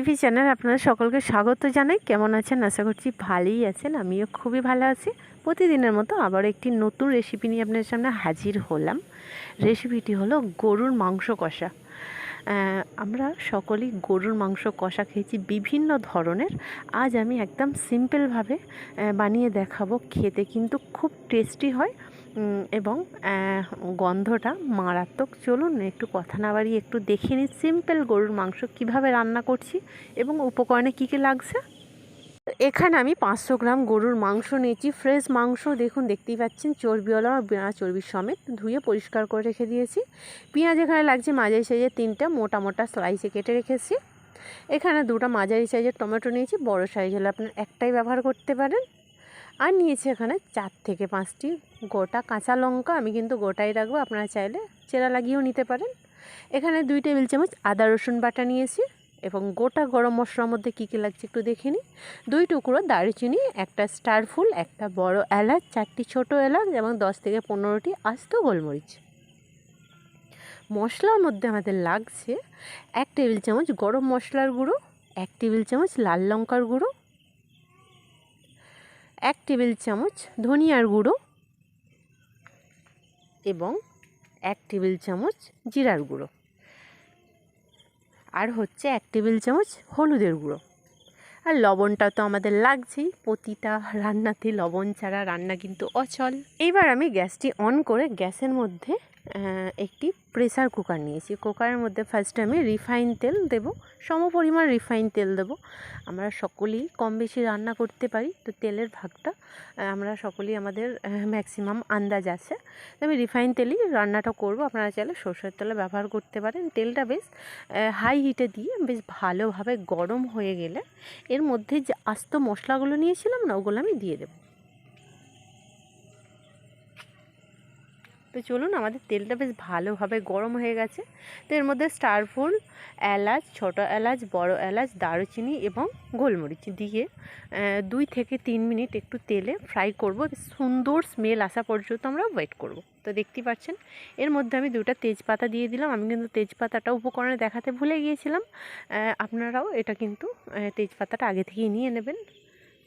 Recipe channel আপনাদের সকলকে স্বাগত জানাই। কেমন আছেন? আশা করছি ভালোই আছেন। আমিও খুবই ভালো আছি। প্রতিদিনের মতো আবার একটি নতুন রেসিপি নিয়ে আপনাদের সামনে হাজির হলাম। রেসিপিটি হলো গরুর মাংস কষা। আমরা সকলেই গরুর মাংস কষা খেয়েছি বিভিন্ন ধরনের। আজ আমি একদম সিম্পলভাবে বানিয়ে দেখাবো। খেতে কিন্তু খুব টেস্টি হয় এবং গন্ধটা মারাত্মক। চলুন একটু কথা না বাড়িয়ে একটু দেখে নিই সিম্পল গরুর মাংস কিভাবে রান্না করছি এবং উপকরণে কী কী লাগছে। এখানে আমি 500 গ্রাম গরুর মাংস নিয়েছি। ফ্রেশ মাংস, দেখুন দেখতেই পাচ্ছেন, চর্বিওয়ালা বিনা চর্বির সমেত ধুয়ে পরিষ্কার করে রেখে দিয়েছি। পেঁয়াজ এখানে লাগছে মাঝারি সাইজের 3টা, মোটা মোটা স্লাইসে কেটে রেখেছি। এখানে 2টা মাঝারি সাইজের টমেটো নিয়েছি, বড় সাইজ হলে আপনার একটাই ব্যবহার করতে পারেন। আর নিয়েছি এখানে 4 থেকে 5টি গোটা কাঁচা লঙ্কা। আমি কিন্তু গোটাই রাখবো, আপনারা চাইলে চেরা লাগিয়েও নিতে পারেন। এখানে 2 টেবিল চামচ আদা রসুন বাটা নিয়েছি এবং গোটা গরম মশলার মধ্যে কী কী লাগছে একটু দেখে নিই। 2 টুকরো দারুচিনি, একটা স্টার ফুল, একটা বড় এলাচ, 4টি ছোটো এলাচ এবং 10 থেকে 15টি আস্ত গোলমরিচ। মশলার মধ্যে আমাদের লাগছে 1 টেবিল চামচ গরম মশলার গুঁড়ো, 1 টেবিল চামচ লাল লঙ্কার গুঁড়ো, 1 টেবিল চামচ ধনিয়ার গুঁড়ো এবং 1 টেবিল চামচ জিরার গুঁড়ো, আর হচ্ছে 1 টেবিল চামচ হলুদের গুঁড়ো। আর লবণটা তো আমাদের লাগছেই, প্রতিটা রান্নাতে লবণ ছাড়া রান্না কিন্তু অচল। এইবার আমি গ্যাসটি অন করে গ্যাসের মধ্যে একটি প্রেসার কুকার নিয়েছি। কুকারের মধ্যে ফার্স্টে আমি রিফাইন তেল দেব, সমপরিমাণ রিফাইন তেল দেব। আমরা সকলেই কম বেশি রান্না করতে পারি, তো তেলের ভাগটা আমরা সকলেই আমাদের ম্যাক্সিমাম আন্দাজ আছে। তো আমি রিফাইন তেলেই রান্নাটা করব। আপনারা চাইলে সরষের তেলে ব্যবহার করতে পারেন। তেলটা বেশ হাই হিটে দিয়ে বেশ ভালোভাবে গরম হয়ে গেলে এর মধ্যে যে আস্ত মশলাগুলো নিয়েছিলাম না, ওগুলো আমি দিয়ে দেব। তো চলুন, আমাদের তেলটা বেশ ভালোভাবে গরম হয়ে গেছে। তো এর মধ্যে স্টার ফুল, এলাচ, ছোটো এলাচ, বড় এলাচ, দারুচিনি এবং গোলমরিচ দিয়ে 2 থেকে 3 মিনিট একটু তেলে ফ্রাই করব। সুন্দর স্মেল আসা পর্যন্ত আমরা ওয়েট করব। তো দেখতেই পাচ্ছেন এর মধ্যে আমি 2টা তেজপাতা দিয়ে দিলাম। আমি কিন্তু তেজপাতাটা উপকরণে দেখাতে ভুলে গিয়েছিলাম। আপনারাও এটা কিন্তু তেজপাতাটা আগে থেকেই নিয়ে নেবেন।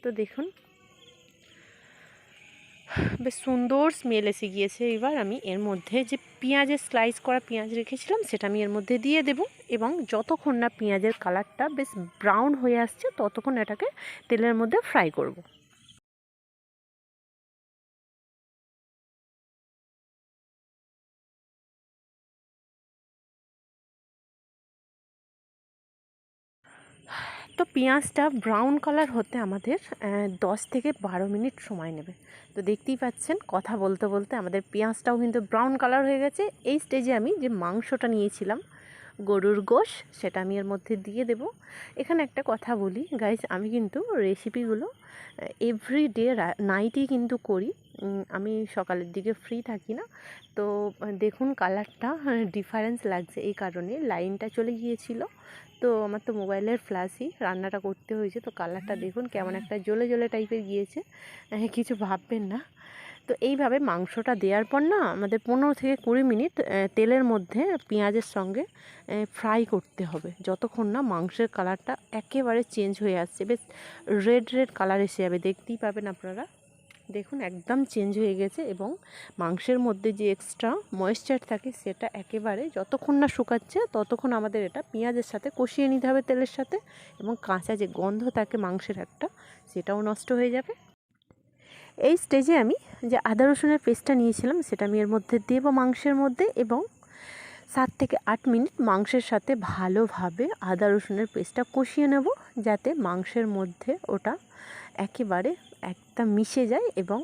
তো দেখুন বেশ সুন্দর স্মেল এসে গিয়েছে। এবার আমি এর মধ্যে যে পেঁয়াজের স্লাইস করা পেঁয়াজ রেখেছিলাম সেটা আমি এর মধ্যে দিয়ে দেব এবং যতক্ষণ না পেঁয়াজের কালারটা বেশ ব্রাউন হয়ে আসছে ততক্ষণ এটাকে তেলের মধ্যে ফ্রাই করব। তো পেঁয়াজটা ব্রাউন কালার হতে আমাদের 10 থেকে 12 মিনিট সময় নেবে। তো দেখতেই পাচ্ছেন কথা বলতে বলতে আমাদের পেঁয়াজটাও কিন্তু ব্রাউন কালার হয়ে গেছে। এই স্টেজে আমি যে মাংসটা নিয়েছিলাম গরুর গোশ, সেটা আমি এর মধ্যে দিয়ে দেব। এখানে একটা কথা বলি গাইজ, আমি কিন্তু রেসিপিগুলো এভরিডে নাইটেই কিন্তু করি। আমি সকালের দিকে ফ্রি থাকি না। তো দেখুন কালারটা ডিফারেন্স লাগছে, এই কারণে লাইনটা চলে গিয়েছিল। তো আমার তো মোবাইলের ফ্ল্যাশই রান্নাটা করতে হয়েছে। তো কালারটা দেখুন কেমন একটা জ্বলে জ্বলে টাইপের গিয়েছে, কিছু ভাববেন না। তো এইভাবে মাংসটা দেওয়ার পর না আমাদের 15 থেকে 20 মিনিট তেলের মধ্যে পেঁয়াজের সঙ্গে ফ্রাই করতে হবে, যতক্ষণ না মাংসের কালারটা একেবারে চেঞ্জ হয়ে আসছে। বেশ রেড রেড কালার এসে যাবে, দেখতেই পাবেন আপনারা। দেখুন একদম চেঞ্জ হয়ে গেছে এবং মাংসের মধ্যে যে এক্সট্রা ময়েশ্চার থাকে সেটা একেবারে যতক্ষণ না শুকাচ্ছে ততক্ষণ আমাদের এটা পেঁয়াজের সাথে কষিয়ে নিতে হবে তেলের সাথে, এবং কাঁচা যে গন্ধ থাকে মাংসের একটা, সেটাও নষ্ট হয়ে যাবে। এই স্টেজে আমি যে আদা রসুনের পেস্টটা নিয়েছিলাম সেটা আমি এর মধ্যে দেবো মাংসের মধ্যে, এবং 7 থেকে 8 মিনিট মাংসের সাথে ভালোভাবে আদা রসুনের পেস্টটা কষিয়ে নেব, যাতে মাংসের মধ্যে ওটা একেবারে একদম মিশে যায় এবং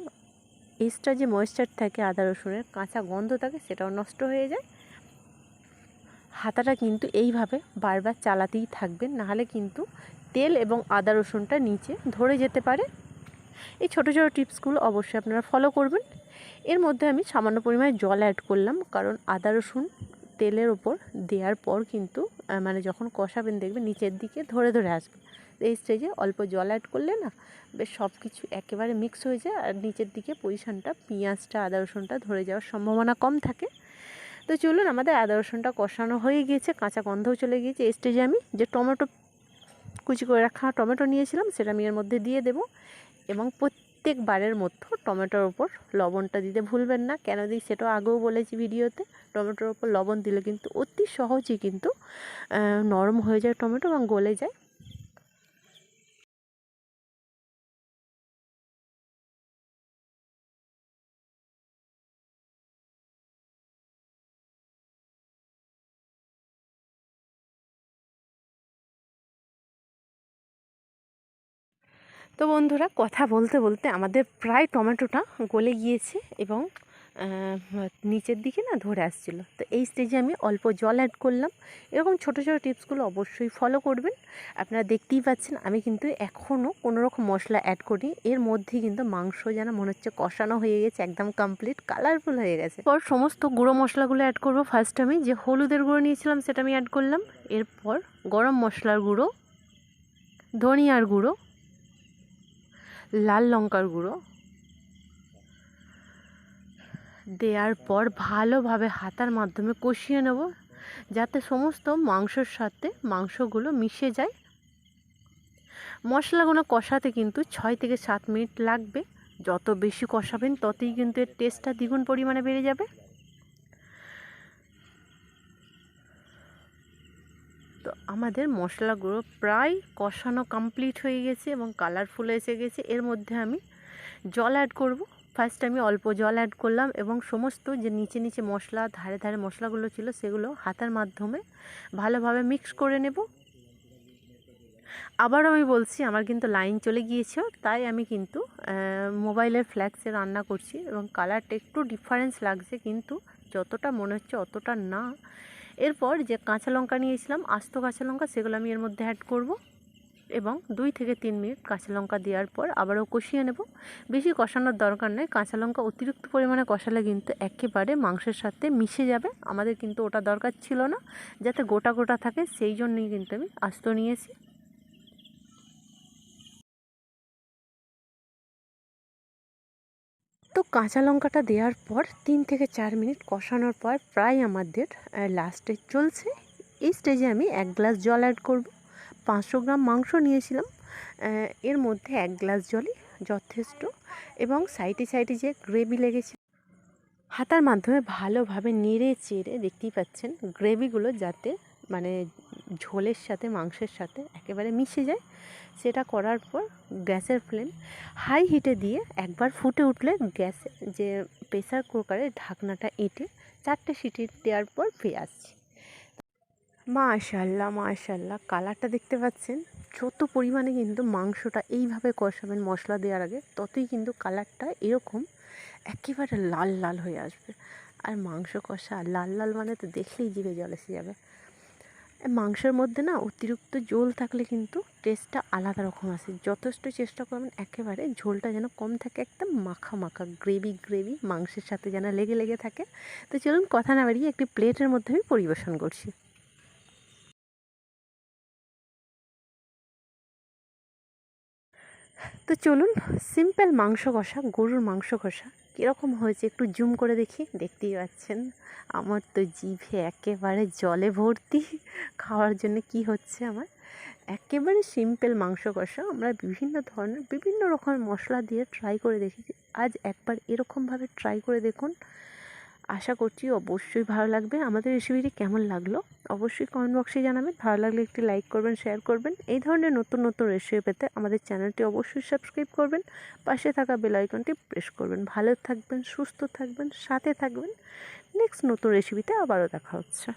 এক্সট্রা যে ময়েশ্চার থাকে আদা রসুনের কাঁচা গন্ধ থাকে সেটাও নষ্ট হয়ে যায়। হাতাটা কিন্তু এইভাবে বারবার চালাতেই থাকবেন, নাহলে কিন্তু তেল এবং আদা রসুনটা নিচে ধরে যেতে পারে। এই ছোটো ছোটো টিপসগুলো অবশ্যই আপনারা ফলো করবেন। এর মধ্যে আমি সামান্য পরিমাণে জল অ্যাড করলাম, কারণ আদা রসুন তেলের ওপর দেওয়ার পর কিন্তু মানে যখন কষাবেন দেখবেন নিচের দিকে ধরে ধরে আসবে। এই স্টেজে অল্প জল অ্যাড করলে না বেশ সব কিছু একেবারে মিক্স হয়ে যায়, আর নিচের দিকে পজিশানটা পেঁয়াজটা আদা রসুনটা ধরে যাওয়ার সম্ভাবনা কম থাকে। তো চলুন, আমাদের আদা রসুনটা কষানো হয়ে গিয়েছে, কাঁচা গন্ধও চলে গিয়েছে। এই স্টেজে আমি যে টমেটো কুচি করে রাখা টমেটো নিয়েছিলাম, সেটা আমি এর মধ্যে দিয়ে দেব। এবং প্রত্যেকবারের মতো টমেটোর ওপর লবণটা দিতে ভুলবেন না। কেন দিই সেটাও আগেও বলেছি ভিডিওতে। টমেটোর ওপর লবণ দিলে কিন্তু অতি সহজেই কিন্তু নরম হয়ে যায় টমেটো এবং গলে যায়। তো বন্ধুরা, কথা বলতে বলতে আমাদের প্রায় টমেটোটা গলে গিয়েছে এবং নিচের দিকে না ধরে আসছিলো। তো এই স্টেজে আমি অল্প জল অ্যাড করলাম। এরকম ছোটো ছোটো টিপসগুলো অবশ্যই ফলো করবেন। আপনারা দেখতেই পাচ্ছেন আমি কিন্তু এখনও কোনো রকম মশলা অ্যাড করিনি। এর মধ্যে কিন্তু মাংস যেন মনে হচ্ছে কষানো হয়ে গেছে, একদম কমপ্লিট কালারফুল হয়ে গেছে। এরপর সমস্ত গুঁড়ো মশলাগুলো অ্যাড করবো। ফার্স্ট আমি যে হলুদের গুঁড়ো নিয়েছিলাম সেটা আমি অ্যাড করলাম। এরপর গরম মশলার গুঁড়ো, ধনিয়ার গুঁড়ো, লাল লঙ্কার গুঁড়ো দেওয়ার পর ভালোভাবে হাতার মাধ্যমে কষিয়ে নেব, যাতে সমস্ত মাংসর সাথে মাংসগুলো মিশে যায়। মশলাগুলো কষাতে কিন্তু 6 থেকে 7 মিনিট লাগবে। যত বেশি কষাবেন ততই কিন্তু এর টেস্টটা দ্বিগুণ পরিমাণে বেড়ে যাবে। তো আমাদের মশলাগুলো প্রায় কষানো কমপ্লিট হয়ে গেছে এবং কালারফুল এসে গেছে। এর মধ্যে আমি জল অ্যাড করব। ফার্স্ট আমি অল্প জল অ্যাড করলাম এবং সমস্ত যে নিচে নিচে মশলা, ধারে ধারে মশলাগুলো ছিল সেগুলো হাতের মাধ্যমে ভালোভাবে মিক্স করে নেব। আবারও আমি বলছি, আমার কিন্তু লাইন চলে গিয়েছে, তাই আমি কিন্তু মোবাইলের ফ্ল্যাক্সে রান্না করছি এবং কালারটা একটু ডিফারেন্স লাগছে, কিন্তু যতটা মনে হচ্ছে অতটা না। এরপর যে কাঁচা লঙ্কা নিয়েছিলাম, আস্ত কাঁচা লঙ্কা, সেগুলো আমি এর মধ্যে অ্যাড করব এবং 2 থেকে 3 মিনিট কাঁচা লঙ্কা দেওয়ার পর আবারও কষিয়ে নেব। বেশি কষানোর দরকার নেই, কাঁচা লঙ্কা অতিরিক্ত পরিমাণে কষালে কিন্তু একেবারে মাংসের সাথে মিশে যাবে। আমাদের কিন্তু ওটা দরকার ছিল না, যাতে গোটা গোটা থাকে, সেই জন্যই কিন্তু আমি আস্ত নিয়েছি। তো কাঁচা লঙ্কাটা দেওয়ার পর 3 থেকে 4 মিনিট কষানোর পর প্রায় আমাদের লাস্টে চলছে। এই স্টেজে আমি 1 গ্লাস জল অ্যাড করব। 500 গ্রাম মাংস নিয়েছিলাম, এর মধ্যে 1 গ্লাস জলই যথেষ্ট। এবং সাইডে সাইডে যে গ্রেভি লেগেছে, হাতার মাধ্যমে ভালোভাবে নেড়ে চেড়ে, দেখতেই পাচ্ছেন গ্রেভিগুলো যাতে মানে ঝোলের সাথে মাংসের সাথে একেবারে মিশে যায়, সেটা করার পর গ্যাসের ফ্লেম হাই হিটে দিয়ে একবার ফুটে উঠলে গ্যাসে যে প্রেসার কুকারের ঢাকনাটা এঁটে 4টে সিটি দেওয়ার পর ফিরে আসছি। মাশাআল্লাহ মাশাআল্লাহ, কালারটা দেখতে পাচ্ছেন। যত পরিমাণে কিন্তু মাংসটা এইভাবে কষাবেন মশলা দেওয়ার আগে, ততই কিন্তু কালারটা এরকম একেবারে লাল লাল হয়ে আসবে। আর মাংস কষা লাল লাল মানে তো দেখলেই জিভে জল এসে যাবে। মাংসের মধ্যে না অতিরিক্ত ঝোল থাকলে কিন্তু টেস্টটা আলাদা রকম আসে। যথেষ্ট চেষ্টা করবেন একেবারে ঝোলটা যেন কম থাকে, একদম মাখা মাখা গ্রেভি গ্রেভি মাংসের সাথে যেন লেগে লেগে থাকে। তো চলুন কথা না বাড়িয়ে একটি প্লেটের মধ্যে আমি পরিবেশন করছি। তো চলুন, সিম্পল মাংস কষা, গরুর মাংস কষা কীরকম হয়েছে একটু জুম করে দেখি। দেখতেই পাচ্ছেন আমার তো জিভে একেবারে জলে ভর্তি। খাওয়ার জন্য কি হচ্ছে আমার। একেবারে সিম্পল মাংস কষা আমরা বিভিন্ন ধরনের বিভিন্ন রকমের মশলা দিয়ে ট্রাই করে দেখেছি। আজ একবার এরকমভাবে ট্রাই করে দেখুন, আশা করছি অবশ্যই ভালো লাগবে। আমাদের রেসিপিটি কেমন লাগলো অবশ্যই কমেন্ট বক্সে জানাবেন। ভালো লাগলে একটি লাইক করবেন, শেয়ার করবেন। এই ধরনের নতুন নতুন রেসিপি পেতে আমাদের চ্যানেলটি অবশ্যই সাবস্ক্রাইব করবেন, পাশে থাকা বেল আইকনটি প্রেস করবেন। ভালো থাকবেন, সুস্থ থাকবেন, সাথে থাকবেন। নেক্সট নতুন রেসিপিতে আবারও দেখা হচ্ছে।